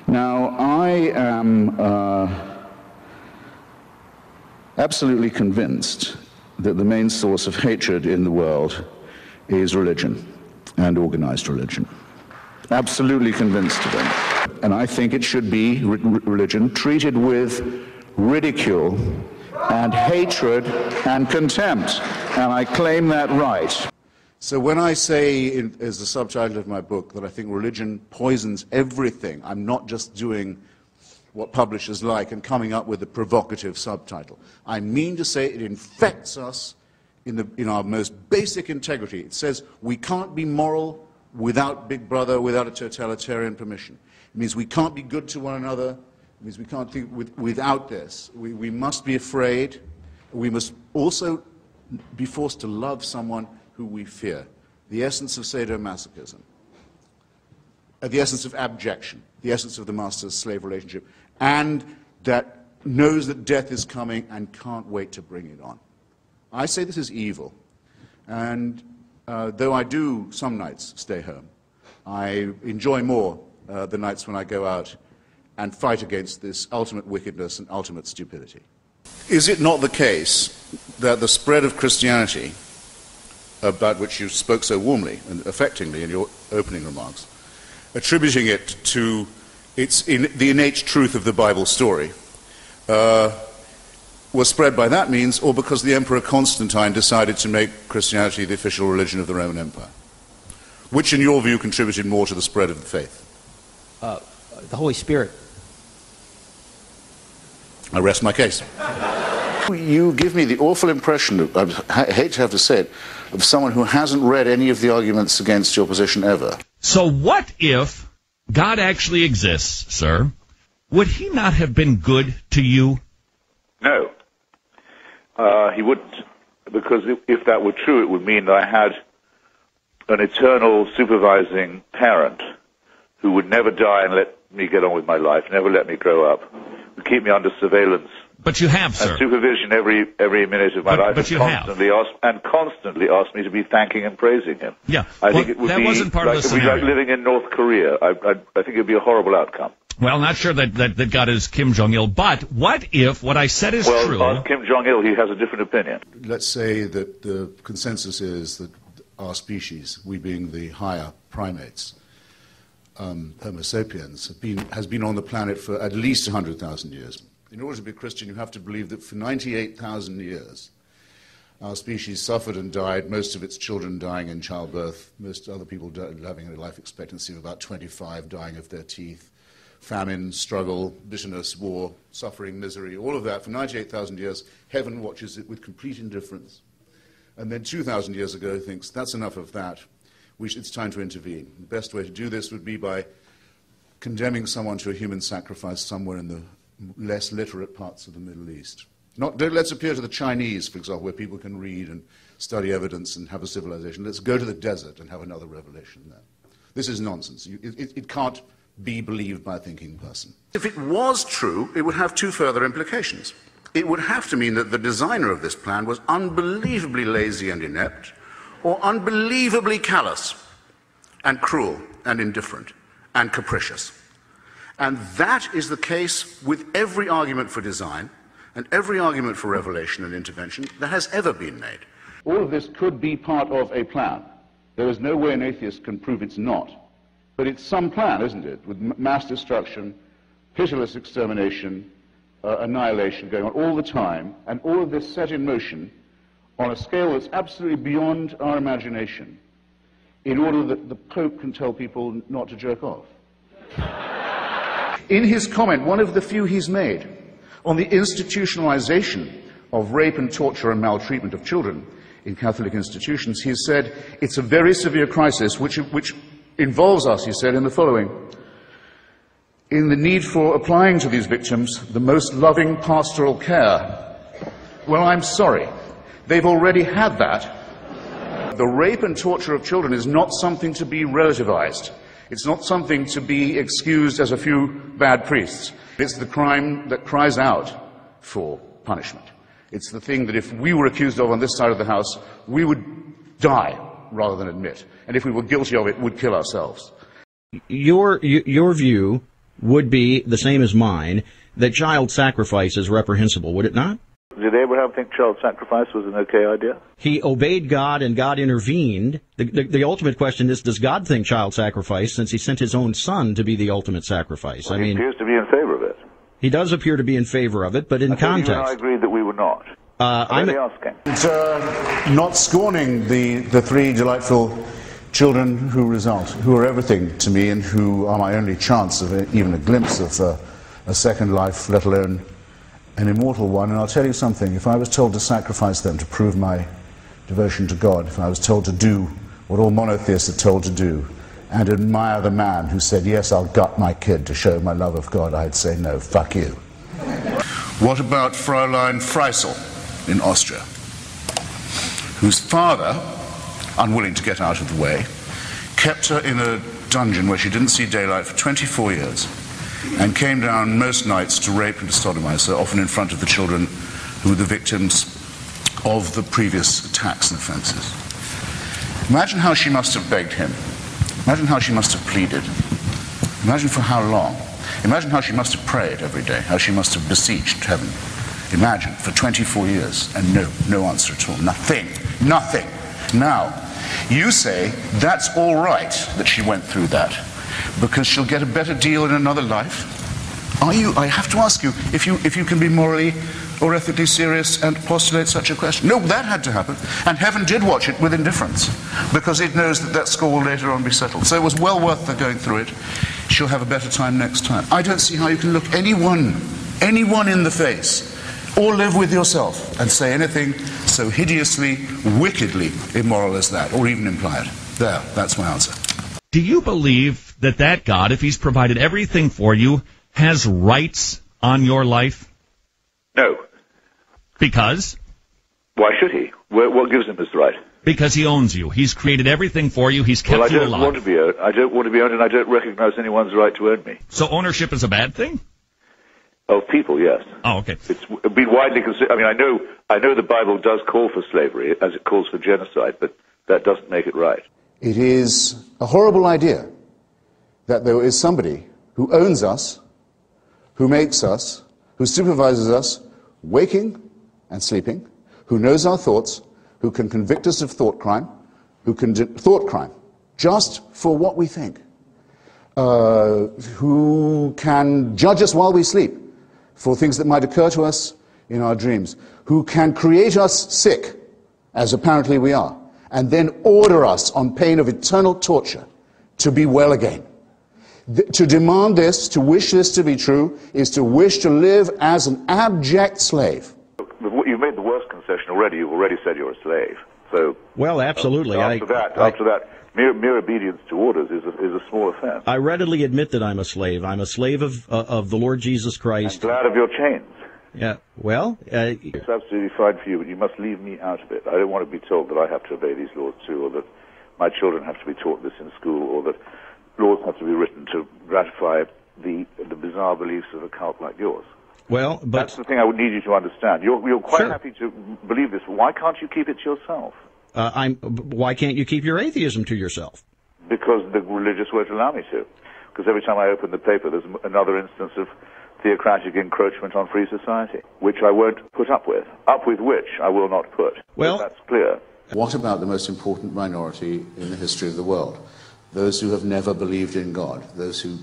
Now, I am absolutely convinced that the main source of hatred in the world is religion and organized religion. Absolutely convinced of it. And I think it should be religion treated with ridicule and hatred and contempt. And I claim that right. So when I say, as the subtitle of my book, that I think religion poisons everything, I'm not just doing what publishers like and coming up with a provocative subtitle. I mean to say it infects us in our most basic integrity. It says we can't be moral without Big Brother, without a totalitarian permission. It means we can't be good to one another. It means we can't think without this. We must be afraid. We must also be forced to love someone who we fear. The essence of sadomasochism, the essence of abjection, the essence of the master-slave relationship, and that knows that death is coming and can't wait to bring it on. I say this is evil, and though I do some nights stay home, I enjoy more the nights when I go out and fight against this ultimate wickedness and ultimate stupidity. Is it not the case that the spread of Christianity, about which you spoke so warmly and affectingly in your opening remarks, attributing it to the innate truth of the Bible story, was spread by that means, or because the Emperor Constantine decided to make Christianity the official religion of the Roman Empire? Which, in your view, contributed more to the spread of the faith? The Holy Spirit. I rest my case. You give me the awful impression, I hate to have to say it, of someone who hasn't read any of the arguments against your position ever. So what if God actually exists, sir? Would he not have been good to you? No. He wouldn't. Because if that were true, it would mean that I had an eternal supervising parent who would never die and let me get on with my life, never let me grow up, would keep me under surveillance. But you have, sir. And supervision every minute of my life. But you constantly asked me to be thanking and praising him. Yeah. I think it would that wasn't part of the scenario. It would be like living in North Korea. I think it would be a horrible outcome. Well, not sure that God is Kim Jong-il, but what if what I said is true? Well, Kim Jong-il, he has a different opinion. Let's say that the consensus is that our species, we being the higher primates, Homo sapiens, has been on the planet for at least 100,000 years. In order to be a Christian, you have to believe that for 98,000 years, our species suffered and died, most of its children dying in childbirth, most other people having a life expectancy of about 25, dying of their teeth, famine, struggle, bitterness, war, suffering, misery, all of that. For 98,000 years, heaven watches it with complete indifference. And then 2,000 years ago thinks, that's enough of that. It's time to intervene. The best way to do this would be by condemning someone to a human sacrifice somewhere in the less literate parts of the Middle East. Let's appeal to the Chinese, for example, where people can read and study evidence and have a civilization. Let's go to the desert and have another revelation there. This is nonsense. It can't be believed by a thinking person. If it was true, it would have two further implications. It would have to mean that the designer of this plan was unbelievably lazy and inept, or unbelievably callous and cruel and indifferent and capricious. And that is the case with every argument for design and every argument for revelation and intervention that has ever been made. All of this could be part of a plan. There is no way an atheist can prove it's not. But it's some plan, isn't it, with mass destruction, pitiless extermination, annihilation going on all the time, and all of this set in motion on a scale that's absolutely beyond our imagination, in order that the Pope can tell people not to jerk off. In his comment, one of the few he's made, on the institutionalization of rape and torture and maltreatment of children in Catholic institutions, he said, it's a very severe crisis which involves us, he said, in the following: in the need for applying to these victims the most loving pastoral care. Well, I'm sorry. They've already had that. The rape and torture of children is not something to be relativized. It's not something to be excused as a few bad priests. It's the crime that cries out for punishment. It's the thing that if we were accused of on this side of the House, we would die rather than admit. And if we were guilty of it, would kill ourselves. Your view would be the same as mine, that child sacrifice is reprehensible, would it not? Did Abraham think child sacrifice was an okay idea? He obeyed God and God intervened. The ultimate question is, does God think child sacrifice, since he sent his own son to be the ultimate sacrifice? Well, he appears to be in favor of it. He does appear to be in favor of it, but in context. You and I agreed that we were not. I'm only asking. Not scorning the three delightful children who are everything to me and who are my only chance of even a glimpse of a second life, let alone an immortal one. And I'll tell you something, if I was told to sacrifice them to prove my devotion to God, if I was told to do what all monotheists are told to do, and admire the man who said, yes, I'll gut my kid to show my love of God, I'd say, no, fuck you. What about Fräulein Freisel in Austria, whose father, unwilling to get out of the way, kept her in a dungeon where she didn't see daylight for 24 years, and came down most nights to rape and to sodomize her, often in front of the children who were the victims of the previous attacks and offenses. Imagine how she must have begged him. Imagine how she must have pleaded. Imagine for how long. Imagine how she must have prayed every day, how she must have beseeched heaven. Imagine, for 24 years, and no answer at all. Nothing. Now, you say that's all right that she went through that, because she'll get a better deal in another life? I have to ask you if you can be morally or ethically serious and postulate such a question. No, that had to happen, and heaven did watch it with indifference, because it knows that score will later on be settled. So it was well worth her going through it. She'll have a better time next time. I don't see how you can look anyone in the face, or live with yourself, and say anything so hideously, wickedly immoral as that, or even imply it. There, that's my answer. Do you believe that God, if he's provided everything for you, has rights on your life? No. Because? Why should he? What gives him this right? Because he owns you. He's created everything for you. He's kept you alive. I don't want to be owned. I don't want to be owned, and I don't recognize anyone's right to own me. So ownership is a bad thing? Of people, yes. Oh, okay. It's been widely considered. I mean, I know the Bible does call for slavery, as it calls for genocide, but that doesn't make it right. It is a horrible idea that there is somebody who owns us, who makes us, who supervises us, waking and sleeping, who knows our thoughts, who can convict us of thought crime, thought crime, just for what we think, who can judge us while we sleep for things that might occur to us in our dreams, who can create us sick, as apparently we are, and then order us on pain of eternal torture to be well again. To demand this, to wish this to be true, is to wish to live as an abject slave. You've made the worst concession already. You've already said you're a slave. So, well, absolutely. After that, mere obedience to orders is a small offense. I readily admit that I'm a slave. I'm a slave of the Lord Jesus Christ. I'm glad of your chains. Yeah, well... it's absolutely fine for you, but you must leave me out of it. I don't want to be told that I have to obey these laws too, or that my children have to be taught this in school, or that laws have to be written to gratify the bizarre beliefs of a cult like yours. Well, but... That's the thing I would need you to understand. You're quite Sure. happy to believe this. Why can't you keep it to yourself? Why can't you keep your atheism to yourself? Because the religious won't allow me to. Because every time I open the paper, there's another instance of theocratic encroachment on free society, which I won't put up with which I will not put. Well, so that's clear. What about the most important minority in the history of the world? Those who have never believed in God, those who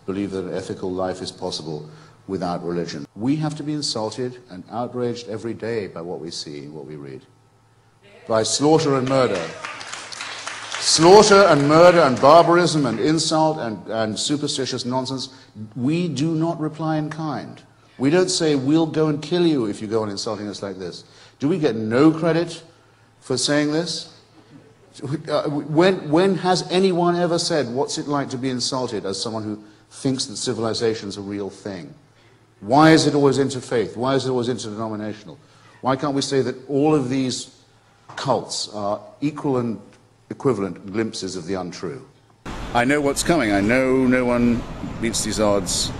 believe that an ethical life is possible without religion. We have to be insulted and outraged every day by what we see and what we read. By slaughter and murder. Slaughter and murder and barbarism and insult and superstitious nonsense. We do not reply in kind. We don't say, we'll go and kill you if you go on insulting us like this. Do we get no credit for saying this? When has anyone ever said, what's it like to be insulted, as someone who thinks that civilization's a real thing? Why is it always interfaith? Why is it always interdenominational? Why can't we say that all of these cults are equal and equivalent glimpses of the untrue? I know what's coming. I know no one beats these odds.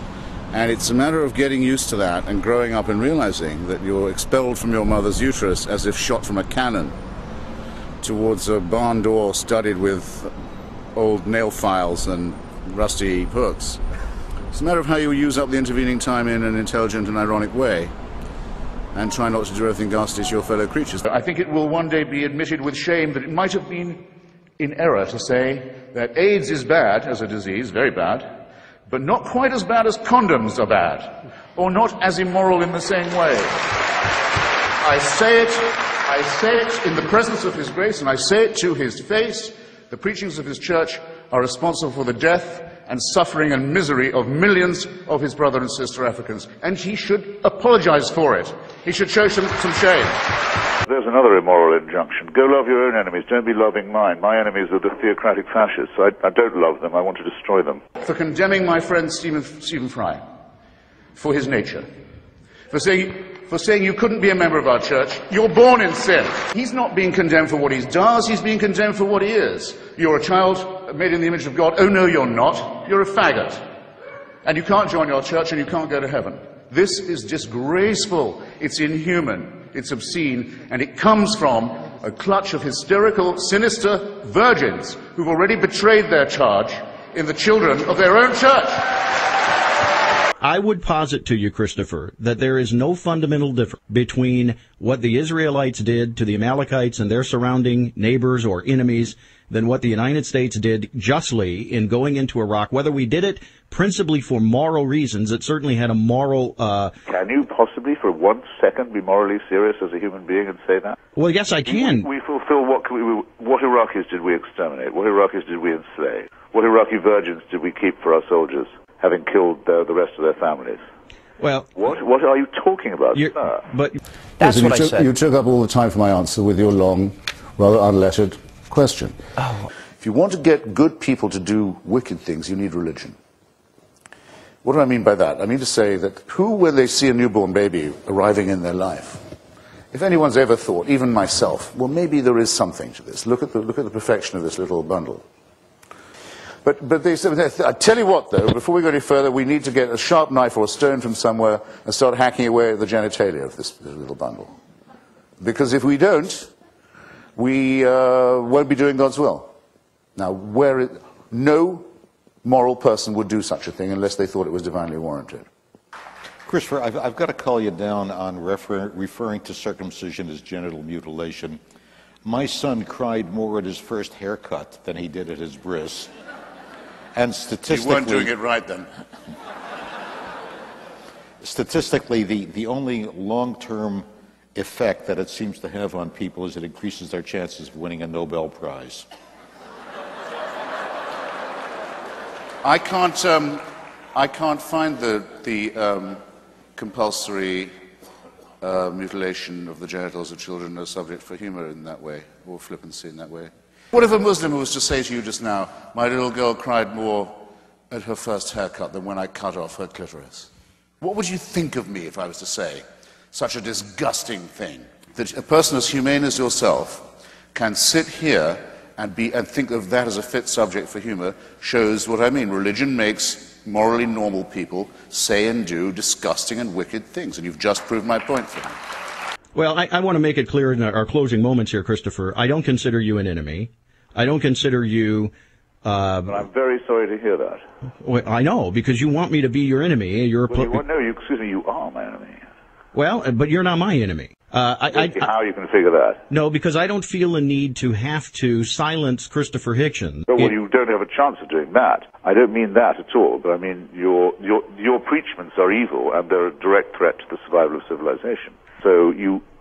And it's a matter of getting used to that and growing up and realizing that you're expelled from your mother's uterus as if shot from a cannon towards a barn door studded with old nail files and rusty hooks. It's a matter of how you use up the intervening time in an intelligent and ironic way, and try not to do everything ghastly to your fellow creatures. I think it will one day be admitted with shame that it might have been in error to say that AIDS is bad as a disease, very bad, but not quite as bad as condoms are bad, or not as immoral in the same way. I say it in the presence of His grace, and I say it to His face. The preachings of His church are responsible for the death and suffering and misery of millions of His brother and sister Africans, and He should apologize for it. He should show some shame. There's another immoral injunction. Go love your own enemies. Don't be loving mine. My enemies are the theocratic fascists. I don't love them. I want to destroy them. For condemning my friend Stephen Fry for his nature. For saying you couldn't be a member of our church. You're born in sin. He's not being condemned for what he does. He's being condemned for what he is. You're a child made in the image of God. Oh, no, you're not. You're a faggot. And you can't join our church and you can't go to heaven. This is disgraceful. It's inhuman. It's obscene. And it comes from a clutch of hysterical, sinister virgins who've already betrayed their charge in the children of their own church. I would posit to you, Christopher, that there is no fundamental difference between what the Israelites did to the Amalekites and their surrounding neighbors or enemies than what the United States did justly in going into Iraq. Whether we did it principally for moral reasons, it certainly had a moral... Can you possibly for 1 second be morally serious as a human being and say that? Well, yes, I can. We fulfill what Iraqis did we exterminate? What Iraqis did we enslave? What Iraqi virgins did we keep for our soldiers, having killed the rest of their families? Well, what are you talking about, sir? But that's what I said. You took up all the time for my answer with your long, rather unlettered question. Oh. If you want to get good people to do wicked things, you need religion. What do I mean by that? I mean to say that who, when they see a newborn baby arriving in their life, if anyone's ever thought, even myself, well, maybe there is something to this. Look at the perfection of this little bundle. But they said, I tell you what, though, before we go any further, we need to get a sharp knife or a stone from somewhere and start hacking away at the genitalia of this little bundle. Because if we don't, we won't be doing God's will. Now, no moral person would do such a thing unless they thought it was divinely warranted. Christopher, I've got to call you down on referring to circumcision as genital mutilation. My son cried more at his first haircut than he did at his bris. And statistically... You weren't doing it right then. Statistically, the only long-term effect that it seems to have on people is it increases their chances of winning a Nobel Prize. I can't find the compulsory mutilation of the genitals of children a subject for humor in that way, or flippancy in that way. What if a Muslim was to say to you just now, my little girl cried more at her first haircut than when I cut off her clitoris? What would you think of me if I was to say such a disgusting thing? That a person as humane as yourself can sit here and think of that as a fit subject for humor shows what I mean. Religion makes morally normal people say and do disgusting and wicked things, and you've just proved my point for me. Well, I want to make it clear in our closing moments here, Christopher. I don't consider you an enemy. I don't consider you... But I'm very sorry to hear that. Well, I know, because you want me to be your enemy. Excuse me, you are my enemy. Well, but you're not my enemy. How you can figure that? No, because I don't feel a need to have to silence Christopher Hitchens. Well, you don't have a chance of doing that. I don't mean that at all, but I mean your preachments are evil and they're a direct threat to the survival of civilization. So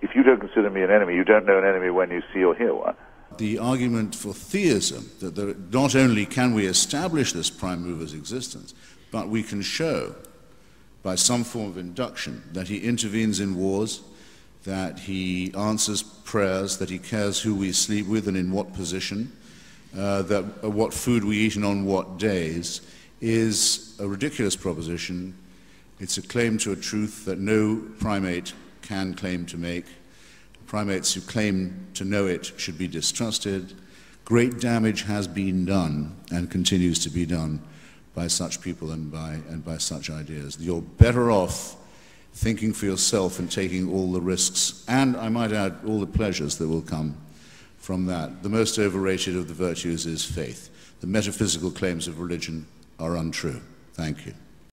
if you don't consider me an enemy, you don't know an enemy when you see or hear one. The argument for theism, that not only can we establish this prime mover's existence, but we can show by some form of induction that he intervenes in wars, that he answers prayers, that he cares who we sleep with and in what position, what food we eat and on what days, is a ridiculous proposition. It's a claim to a truth that no primate can claim to make. Primates who claim to know it should be distrusted. Great damage has been done and continues to be done by such people and by such ideas. You're better off thinking for yourself and taking all the risks, and I might add, all the pleasures that will come from that. The most overrated of the virtues is faith. The metaphysical claims of religion are untrue. Thank you.